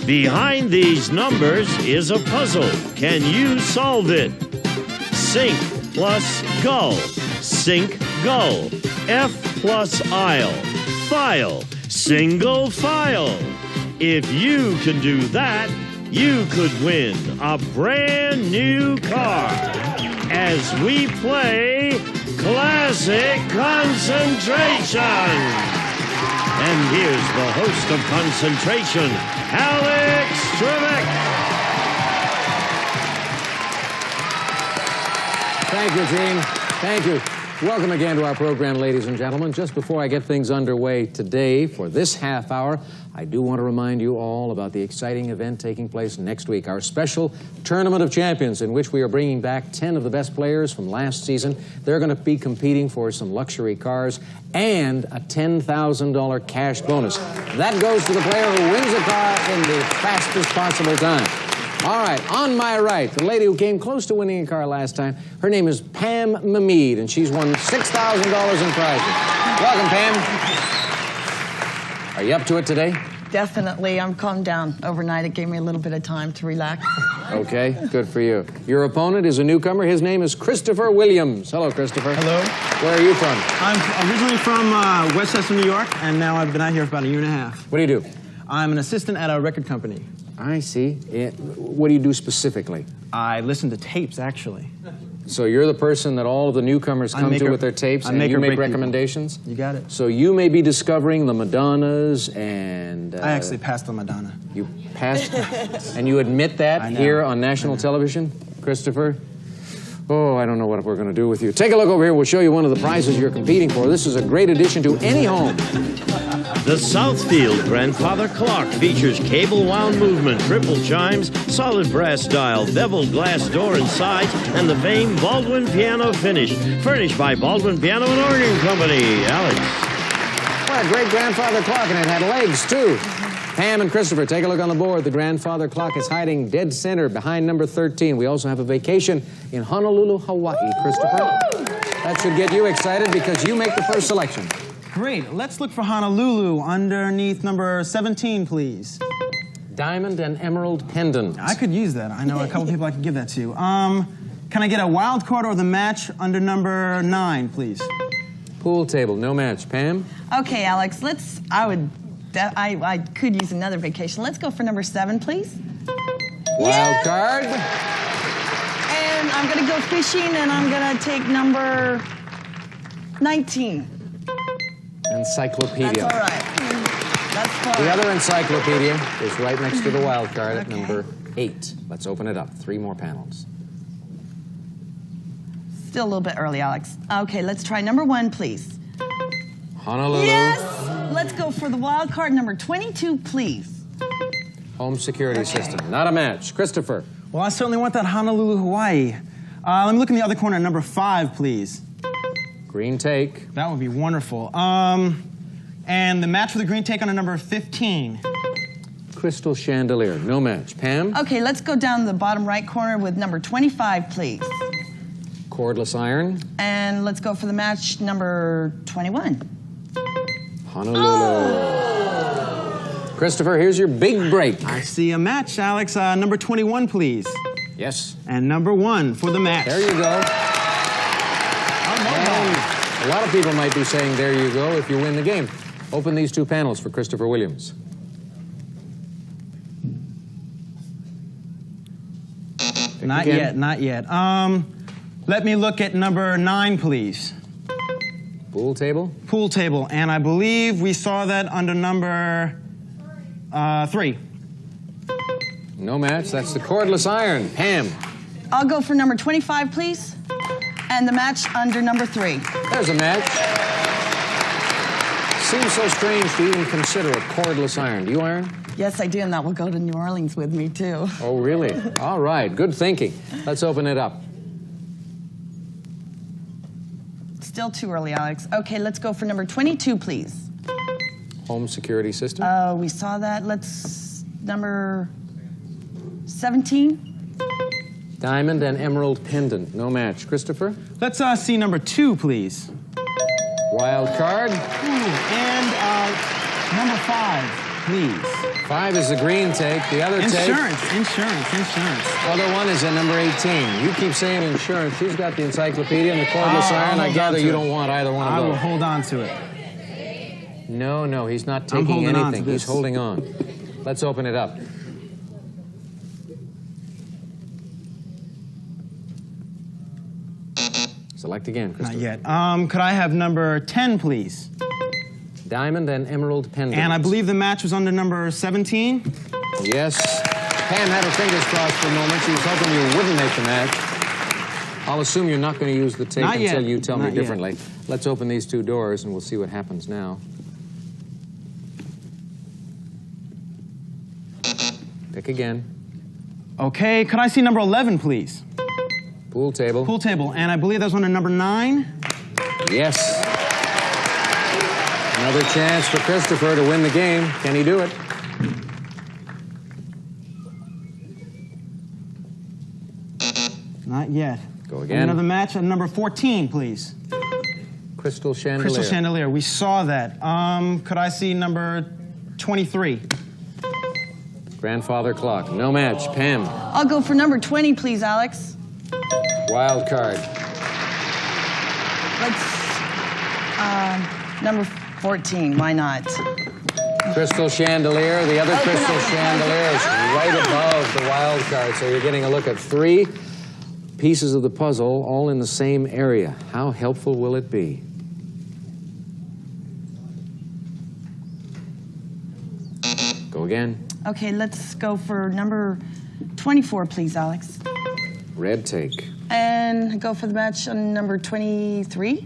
Behind these numbers is a puzzle. Can you solve it? Sink plus gull. Sink, gull. F plus aisle. File. Single file. If you can do that, you could win a brand new car as we play Classic Concentration. And here's the host of Concentration, Alex Cymraeg. Thank you, Gene. Thank you. Welcome again to our program, ladies and gentlemen. Just before I get things underway today for this half hour, I do want to remind you all about the exciting event taking place next week, our special Tournament of Champions, in which we are bringing back 10 of the best players from last season. They're going to be competing for some luxury cars and a $10,000 cash bonus. That goes to the player who wins a car in the fastest possible time. All right, on my right, the lady who came close to winning a car last time, her name is Pam Mameed, and she's won $6,000 in prizes. Welcome, Pam. Are you up to it today? Definitely. I'm calmed down. Overnight, it gave me a little bit of time to relax. Okay, good for you. Your opponent is a newcomer. His name is Christopher Williams. Hello, Christopher. Hello. Where are you from? I'm originally from Westchester, New York, and now I've been out here for about a year and a half. What do you do? I'm an assistant at a record company. I see. What do you do specifically? I listen to tapes, actually. So you're the person that all of the newcomers come to with their tapes, and you make recommendations? You got it. So you may be discovering the Madonnas and... I actually passed on Madonna. You passed? And you admit that here on national television, Christopher? Oh, I don't know what we're going to do with you. Take a look over here. We'll show you one of the prizes you're competing for. This is a great addition to any home. The Southfield Grandfather Clock features cable-wound movement, triple chimes, solid brass dial, beveled glass door and sides, and the famed Baldwin piano finish. Furnished by Baldwin Piano and Organ Company. Alex. What a great grandfather clock, and it had legs, too. Pam and Christopher, take a look on the board. The grandfather clock is hiding dead center behind number 13. We also have a vacation in Honolulu, Hawaii. Christopher, that should get you excited because you make the first selection. Great. Let's look for Honolulu underneath number 17, please. Diamond and emerald pendant. I could use that. I know a couple people I could give that to. Can I get a wild card or the match under number 9, please? Pool table, no match. Pam? Okay, Alex, I could use another vacation. Let's go for number 7, please. Wild card. And I'm going to go fishing, and I'm going to take number 19. Encyclopedia. That's all right. That's all right. The other encyclopedia is right next to the wild card at number 8. Let's open it up. 3 more panels. Still a little bit early, Alex. Okay, let's try number 1, please. Honolulu. Yes! Let's go for the wild card number 22, please. Home security system. Not a match. Christopher. Well, I certainly want that Honolulu, Hawaii. Let me look in the other corner at number 5, please. Green take. That would be wonderful. And the match for the green take on a number 15. Crystal chandelier. No match. Pam? Okay, let's go down the bottom right corner with number 25, please. Cordless iron. And let's go for the match number 21. Honolulu. Oh. Christopher, here's your big break. I see a match, Alex. Number 21, please. Yes. And number 1 for the match. There you go. A lot of people might be saying, there you go, if you win the game. Open these 2 panels for Christopher Williams. Not yet, not yet. Let me look at number 9, please. Pool table? Pool table, and I believe we saw that under number 3. No match, that's the cordless iron. Pam? I'll go for number 25, please. And the match under number 3. There's a match. Seems so strange to even consider a cordless iron. Do you iron? Yes, I do, and that will go to New Orleans with me, too. Oh, really? All right, good thinking. Let's open it up. Still too early, Alex. Okay, let's go for number 22, please. Home security system? We saw that. Let's... number 17. Diamond and emerald pendant. No match. Christopher? Let's see number 2, please. Wild card? And number 5. please. 5 is the green take. The other take. Insurance. Other one is at number 18. You keep saying insurance. She's got the encyclopedia and the cordless iron. I gather you don't want either one of those. I will hold on to it. No, he's not taking anything. He's holding on. Let's open it up. Select again, Christopher. Not yet. Could I have number 10, please? Diamond and emerald pendant. And I believe the match was under number 17? Yes. Pam had her fingers crossed for a moment. She was hoping you wouldn't make the match. I'll assume you're not going to use the tape until you tell me differently. Let's open these 2 doors and we'll see what happens now. Pick again. Okay, could I see number 11, please? Pool table. Pool table, and I believe that was under number 9? Yes. Another chance for Christopher to win the game. Can he do it? Not yet. Go again. Another match at number 14, please. Crystal chandelier. Crystal chandelier, we saw that. Could I see number 23? Grandfather clock. No match. Pam. I'll go for number 20, please, Alex. Wild card. Let's, number 14, why not? Crystal chandelier. The other crystal chandelier is right above the wild card, so you're getting a look at 3 pieces of the puzzle, all in the same area. How helpful will it be? Go again. Okay, let's go for number 24, please, Alex. Red take. And go for the match on number 23.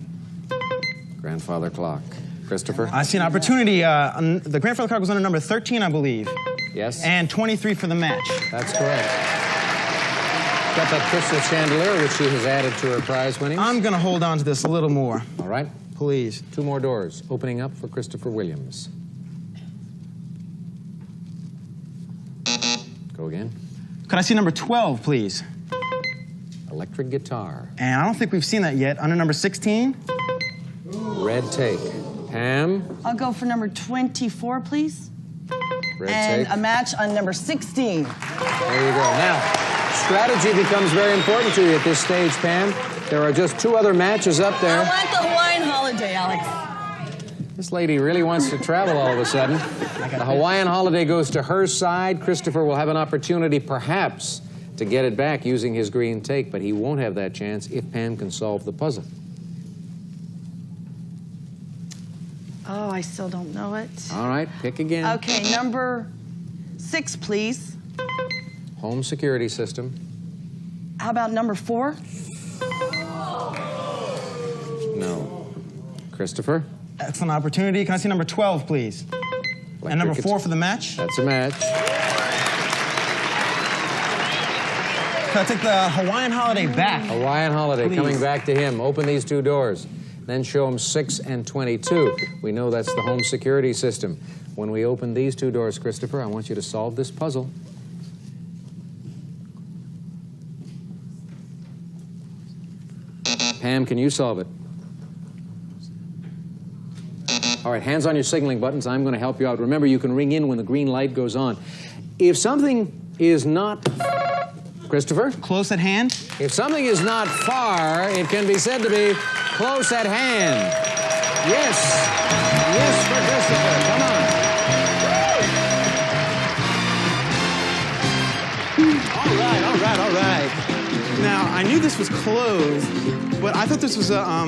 Grandfather clock. Christopher? I see an opportunity. The grandfather clock was under number 13, I believe. Yes. And 23 for the match. That's correct. Got that crystal chandelier, which she has added to her prize winnings. I'm going to hold on to this a little more. All right. Please. 2 more doors opening up for Christopher Williams. Go again. Could I see number 12, please? Electric guitar. And I don't think we've seen that yet. Under number 16? Red take. Pam? I'll go for number 24, please. Red And take. a match on number 16. There you go. Now, strategy becomes very important to you at this stage, Pam. There are just 2 other matches up there. I want the Hawaiian holiday, Alex. This lady really wants to travel all of a sudden. The Hawaiian holiday goes to her side. Christopher will have an opportunity, perhaps, to get it back using his green take, but he won't have that chance if Pam can solve the puzzle. Oh, I still don't know it. All right, pick again. Okay, number 6, please. Home security system. How about number 4? No. Christopher? Excellent opportunity. Can I see number 12, please? And number 4 for the match? That's a match. Can I take the Hawaiian holiday back? Hawaiian holiday, Please. coming back to him. Open these 2 doors. Then show him 6 and 22. We know that's the home security system. When we open these 2 doors, Christopher, I want you to solve this puzzle. Pam, can you solve it? All right, hands on your signaling buttons. I'm going to help you out. Remember, you can ring in when the green light goes on. If something is not... Christopher? Close at hand? If something is not far, it can be said to be close at hand. Yes. Yes for Christopher. Come on. All right. Now, I knew this was closed, but I thought this was a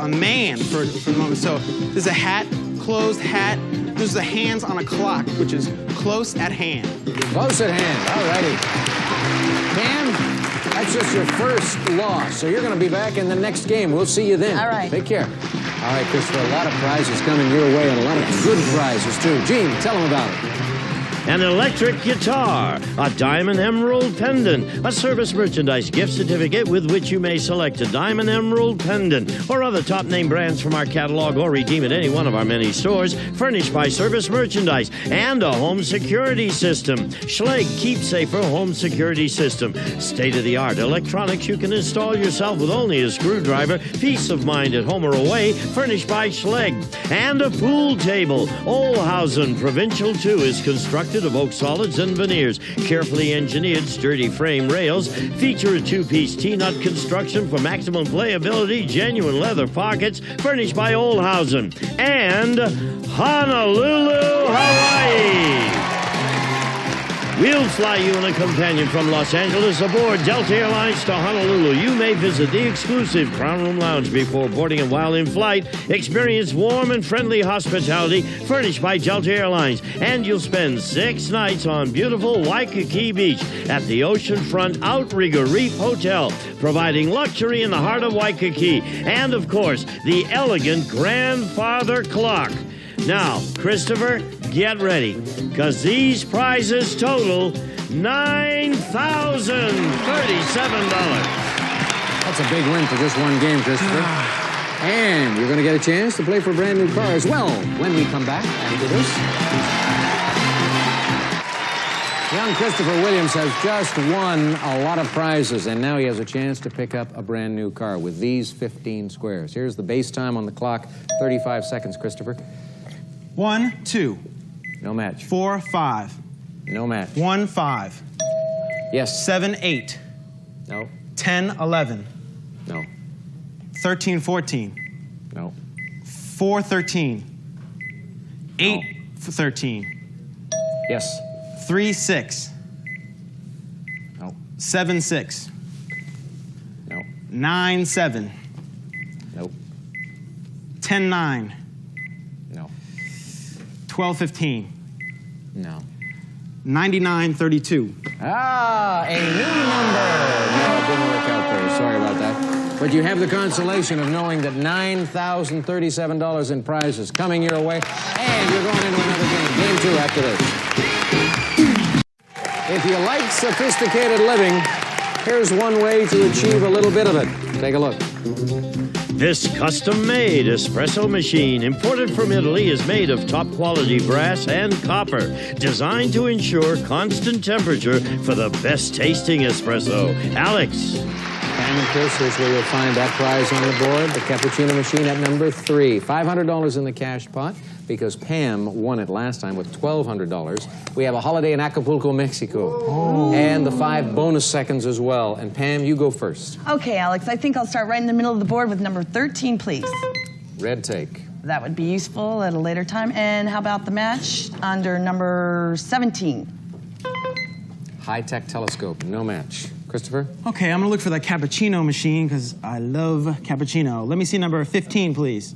man for the moment. So there's a hat, closed hat. There's the hands on a clock, which is close at hand. Close at hand. All righty. Pam, that's just your first loss, so you're going to be back in the next game. We'll see you then. All right. Take care. All right, Christopher, a lot of prizes coming your way, and a lot of good prizes, too. Gene, tell them about it. an electric guitar, a diamond emerald pendant, a service merchandise gift certificate with which you may select a diamond emerald pendant or other top name brands from our catalog or redeem at any one of our many stores, furnished by Service Merchandise, and a home security system. Schlage Keep Safer Home Security System. State-of-the-art electronics you can install yourself with only a screwdriver. Peace of mind at home or away, furnished by Schlage. And a pool table. Olhausen Provincial 2 is constructed of oak solids and veneers. Carefully engineered sturdy frame rails. Feature a two-piece T-nut construction for maximum playability. Genuine leather pockets, furnished by Olhausen. And Honolulu, Hawaii. We'll fly you and a companion from Los Angeles aboard Delta Airlines to Honolulu. You may visit the exclusive Crown Room Lounge before boarding, and while in flight, experience warm and friendly hospitality furnished by Delta Airlines. And you'll spend 6 nights on beautiful Waikiki Beach at the oceanfront Outrigger Reef Hotel, providing luxury in the heart of Waikiki. And, of course, the elegant Grandfather Clock. Now, Christopher, get ready, because these prizes total $9,037. That's a big win for just one game, Christopher. And you're going to get a chance to play for a brand new car as well when we come back after this. Young Christopher Williams has just won a lot of prizes, and now he has a chance to pick up a brand new car with these 15 squares. Here's the base time on the clock, 35 seconds, Christopher. 1, 2. No match. 4, 5. No match. 1, 5. Yes. 7, 8. No. 10, 11. No. 13, 14. No. 4, 13. 8, 13. Yes. 3, 6. No. 7, 6. No. 9, 7. Nope. 10, 9. No. 12, 15. No. 99, 32. Ah, a new number. No, it didn't work out there. Sorry about that. But you have the consolation of knowing that $9,037 in prizes coming your way, and you're going into another game. Game 2 after this. If you like sophisticated living, here's one way to achieve a little bit of it. Take a look. This custom-made espresso machine, imported from Italy, is made of top-quality brass and copper, designed to ensure constant temperature for the best-tasting espresso. Alex. Pam and Chris, here's where you'll find that prize on the board, the cappuccino machine at number 3. $500 in the cash pot, because Pam won it last time with $1,200. We have a holiday in Acapulco, Mexico. Oh. And the 5 bonus seconds as well. And Pam, you go first. Okay, Alex, I think I'll start right in the middle of the board with number 13, please. Red take. That would be useful at a later time. And how about the match under number 17? High-tech telescope, no match. Christopher? Okay, I'm gonna look for that cappuccino machine because I love cappuccino. Let me see number 15, please.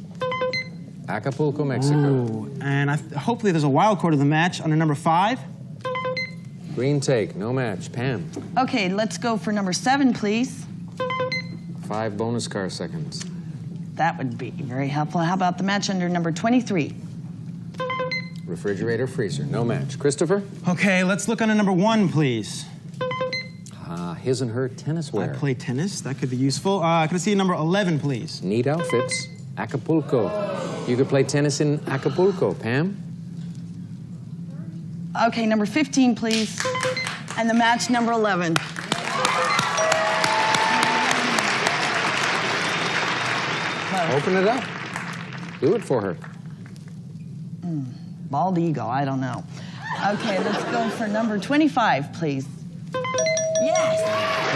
Acapulco, Mexico. Ooh, and hopefully there's a wild card of the match under number 5. Green take, no match. Pam? Okay, let's go for number 7, please. 5 bonus car seconds. That would be very helpful. How about the match under number 23? Refrigerator, freezer, no match. Christopher? Okay, let's look under number 1, please. His and her tennis wear. I play tennis. That could be useful. Can I see number 11, please? Neat outfits. Acapulco. You could play tennis in Acapulco. Pam? Okay, number 15, please. And the match number 11. Open it up. Do it for her. Bald eagle, I don't know. Okay, let's go for number 25, please. Yes!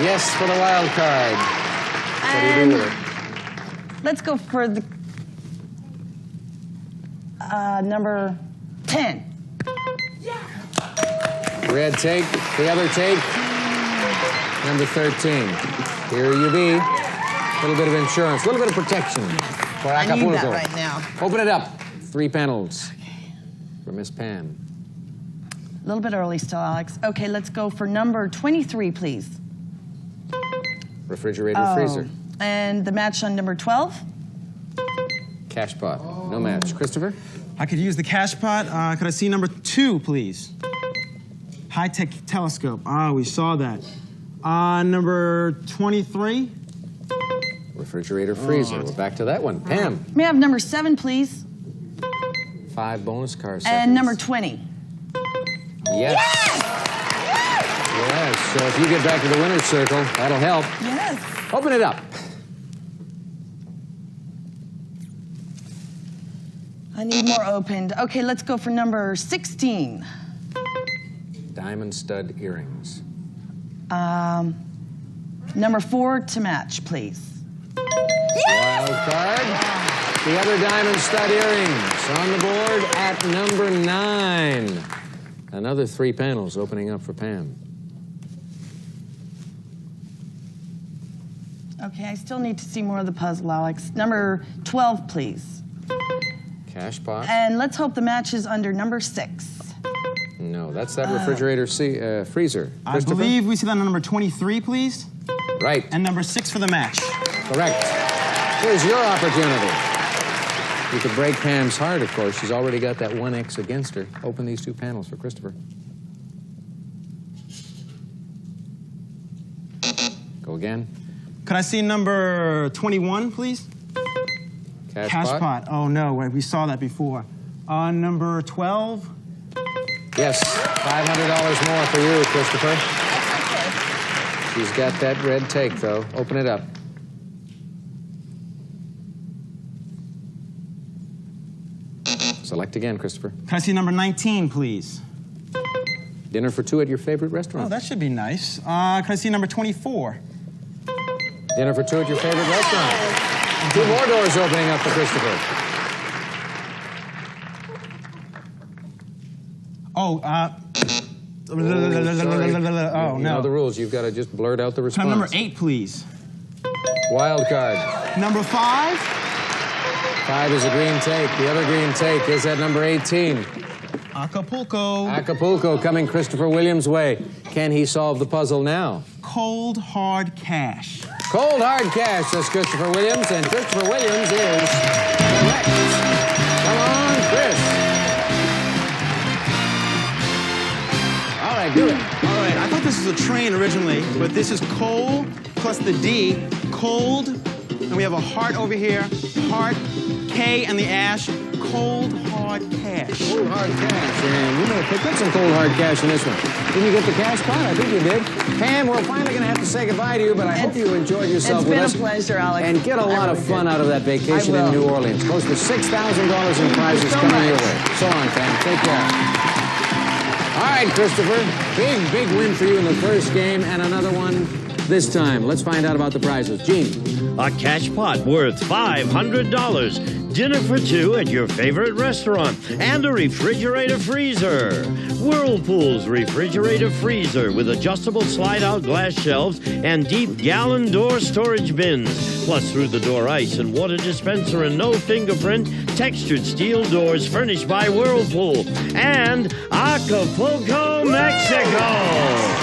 Yes for the wild card. What do you do with it? Let's go for the number 10. Red take, the other take. Number 13. Here you be. A little bit of insurance, a little bit of protection for Acapulco. I need that right now. Open it up. 3 panels for Miss Pam. A little bit early still, Alex. Okay, let's go for number 23, please. Refrigerator, freezer. And the match on number 12? Cash pot, no match. Christopher? I could use the cash pot. Could I see number 2, please? High-tech telescope. Ah, we saw that. Number 23. Refrigerator freezer. We're back to that one. Pam. May I have number 7, please? 5 bonus car seconds. And number 20. Yes. Yes. So if you get back to the winner's circle, that'll help. Yes. Open it up. I need more opened. Okay, let's go for number 16. Diamond stud earrings. Number 4 to match, please. Wild card. The other diamond stud earrings on the board at number 9. Another 3 panels opening up for Pam. Okay, I still need to see more of the puzzle, Alex. Number 12, please. Cash pot. And let's hope the match is under number 6. No, that's that refrigerator freezer. I believe we see that on number 23, please. Right. And number 6 for the match. Correct. Here's your opportunity. You could break Pam's heart, of course. She's already got that 1X against her. Open these 2 panels for Christopher. Go again. Could I see number 21, please? Cash pot. Oh, no, wait, we saw that before. Number 12. Yes, $500 more for you, Christopher. She's got that red take, though. Open it up. Select again, Christopher. Can I see number 19, please? Dinner for 2 at your favorite restaurant. Oh, that should be nice. Can I see number 24? Dinner for 2 at your favorite restaurant. 2 more doors opening up for Christopher. Oh, sorry. Oh, You no. know the rules. You've got to just blurt out the Can I response. have number 8, please? Wild card. Number 5? 5 is a green take. The other green take is at number 18. Acapulco. Acapulco coming Christopher Williams' way. Can he solve the puzzle now? Cold, hard cash. Cold hard cash, says Christopher Williams, and Christopher Williams is correct. Come on, Chris. All right, do it. All right, I thought this was a train originally, but this is coal plus the D, cold, and we have a heart over here, heart, K and the ash, cold, hard cash. Cold hard cash, and you may have picked up some cold hard cash in this one. Didn't you get the cash pot? I think you did. Pam, we're finally going to have to say goodbye to you, but I hope you enjoyed yourself with us. It's been a pleasure, Alex. And get a lot of fun out of that vacation in New Orleans. Close to $6,000 in prizes coming your way. So long, Pam. Take care. All right, Christopher. Big win for you in the first game, and another one this time. Let's find out about the prizes. Gene. A cash pot worth $500. Dinner for 2 at your favorite restaurant. And a refrigerator freezer. Whirlpool's refrigerator freezer with adjustable slide-out glass shelves and deep gallon door storage bins. Plus through-the-door ice and water dispenser and no fingerprint textured steel doors furnished by Whirlpool. And Acapulco, Mexico.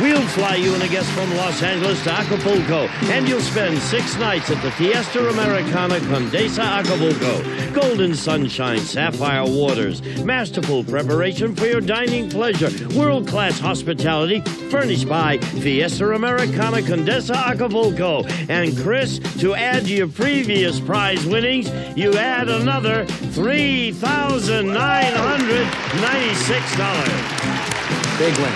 We'll fly you and a guest from Los Angeles to Acapulco, and you'll spend 6 nights at the Fiesta Americana Condesa Acapulco. Golden sunshine, sapphire waters, masterful preparation for your dining pleasure, world-class hospitality furnished by Fiesta Americana Condesa Acapulco. And Chris, to add to your previous prize winnings, you add another $3,996. Big win.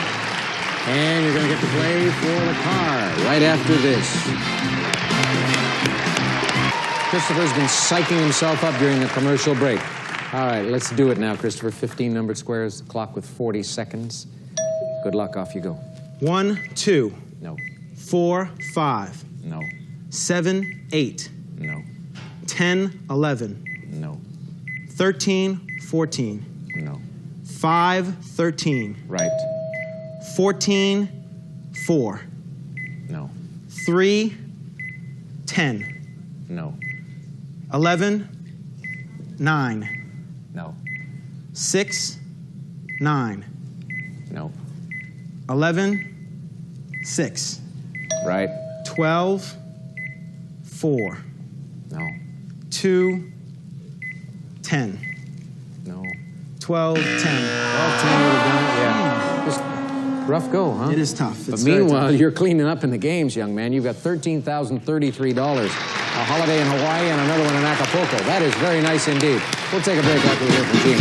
And you're going to get to play for the car right after this. Christopher's been psyching himself up during the commercial break. All right, let's do it now, Christopher. 15 numbered squares, the clock with 40 seconds. Good luck, off you go. 1, 2. No. 4, 5. No. 7, 8. No. 10, 11. No. 13, 14. No. 5, 13. Right. 14, 4. No. 3, 10. No. 11, 9. No. 6, 9. No. 11, 6. Right. 12, 4. No. 2, 10. No. 12, 10. 12, 10 would have done it, yeah. Just rough go, huh? It is tough. But meanwhile, you're cleaning up in the games, young man. You've got $13,033. A holiday in Hawaii and another one in Acapulco. That is very nice indeed. We'll take a break after we hear from Gene.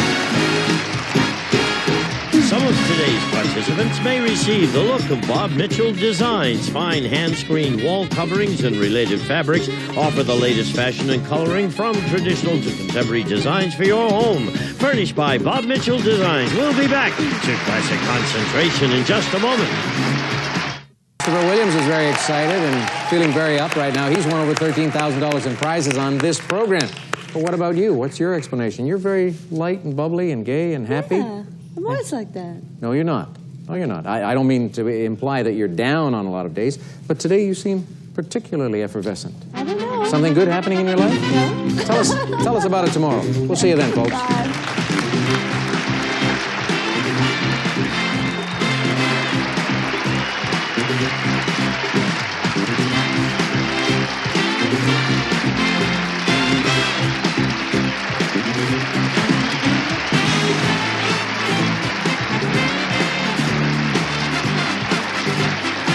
Some of today's participants may receive the look of Bob Mitchell Designs. Fine hand-screened wall coverings and related fabrics offer the latest fashion and coloring from traditional to contemporary designs for your home. Furnished by Bob Mitchell Designs. We'll be back to Classic Concentration in just a moment. Christopher Williams is very excited and feeling very up right now. He's won over $13,000 in prizes on this program. But what about you? What's your explanation? You're very light and bubbly and gay and happy. Yeah, I'm always like that. No, you're not. No, you're not. I don't mean to imply that you're down on a lot of days, but today you seem particularly effervescent. I don't know. Something good happening in your life? No. Tell us about it tomorrow. We'll see you then, folks. Bye.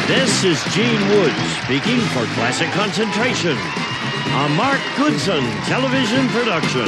This is Gene Woods speaking for Classic Concentration, a Mark Goodson television production.